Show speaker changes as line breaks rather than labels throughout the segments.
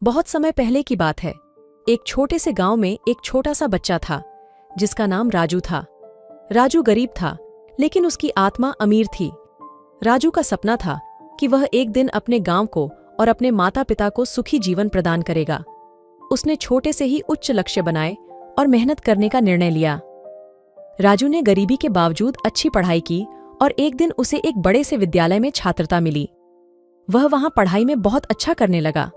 बहुत समय पहले की बात है। एक छोटे से गांव में एक छोटा सा बच्चा था जिसका नाम राजू था। राजू गरीब था, लेकिन उसकी आत्मा अमीर थी। राजू का सपना था कि वह एक दिन अपने गांव को और अपने माता पिता को सुखी जीवन प्रदान करेगा। उसने छोटे से ही उच्च लक्ष्य बनाए और मेहनत करने का निर्णय लिया। राजू ने गरीबी के बावजूद अच्छी पढ़ाई की और एक दिन उसे एक बड़े से विद्यालय में छात्रता मिली। वह वहां पढ़ाई में बहुत अच्छा करने लगा।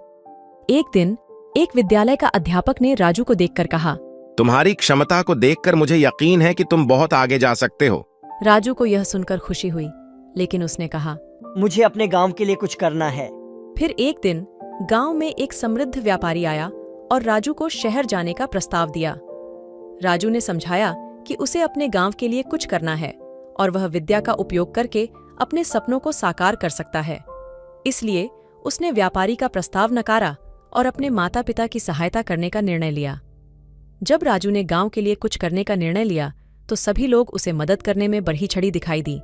एक दिन एक विद्यालय का अध्यापक ने राजू को देखकर कहा,
तुम्हारी क्षमता को देखकर मुझे यकीन है कि तुम बहुत आगे जा सकते हो।
राजू को यह सुनकर खुशी हुई, लेकिन उसने कहा,
मुझे अपने गांव के लिए कुछ करना है।
फिर एक दिन गांव में एक समृद्ध व्यापारी आया और राजू को शहर जाने का प्रस्ताव दिया। राजू ने समझाया कि उसे अपने गांव के लिए कुछ करना है और वह विद्या का उपयोग करके अपने सपनों को साकार कर सकता है। इसलिए उसने व्यापारी का प्रस्ताव नकारा और अपने माता पिता की सहायता करने का निर्णय लिया। जब राजू ने गांव के लिए कुछ करने का निर्णय लिया तो सभी लोग उसे मदद करने में बढ़ी चढ़ी दिखाई दी।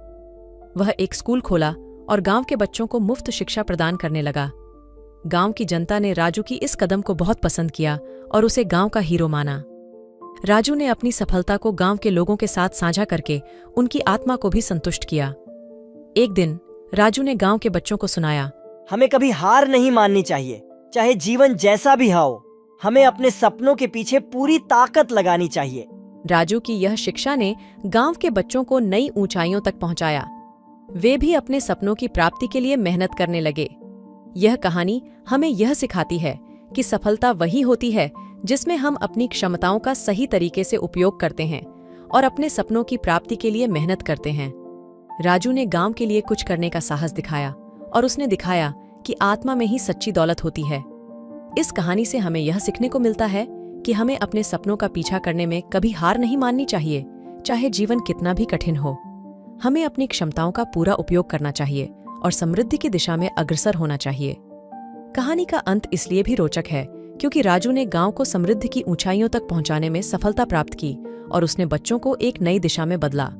वह एक स्कूल खोला और गांव के बच्चों को मुफ्त शिक्षा प्रदान करने लगा। गांव की जनता ने राजू की इस कदम को बहुत पसंद किया और उसे गांव का हीरो माना। राजू ने अपनी सफलता को गांव के लोगों के साथ साझा करके उनकी आत्मा को भी संतुष्ट किया। एक दिन राजू ने गांव के बच्चों को सुनाया,
हमें कभी हार नहीं माननी चाहिए, चाहे जीवन जैसा भी हो। हमें अपने सपनों के पीछे पूरी ताकत लगानी चाहिए।
राजू की यह शिक्षा ने गांव के बच्चों को नई ऊंचाइयों तक पहुंचाया। वे भी अपने सपनों की प्राप्ति के लिए मेहनत करने लगे। यह कहानी हमें यह सिखाती है कि सफलता वही होती है जिसमें हम अपनी क्षमताओं का सही तरीके से उपयोग करते हैं और अपने सपनों की प्राप्ति के लिए मेहनत करते हैं। राजू ने गांव के लिए कुछ करने का साहस दिखाया और उसने दिखाया कि आत्मा में ही सच्ची दौलत होती है। इस कहानी से हमें यह सीखने को मिलता है कि हमें अपने सपनों का पीछा करने में कभी हार नहीं माननी चाहिए, चाहे जीवन कितना भी कठिन हो। हमें अपनी क्षमताओं का पूरा उपयोग करना चाहिए और समृद्धि की दिशा में अग्रसर होना चाहिए। कहानी का अंत इसलिए भी रोचक है क्योंकि राजू ने गांव को समृद्धि की ऊंचाइयों तक पहुंचाने में सफलता प्राप्त की और उसने बच्चों को एक नई दिशा में बदला।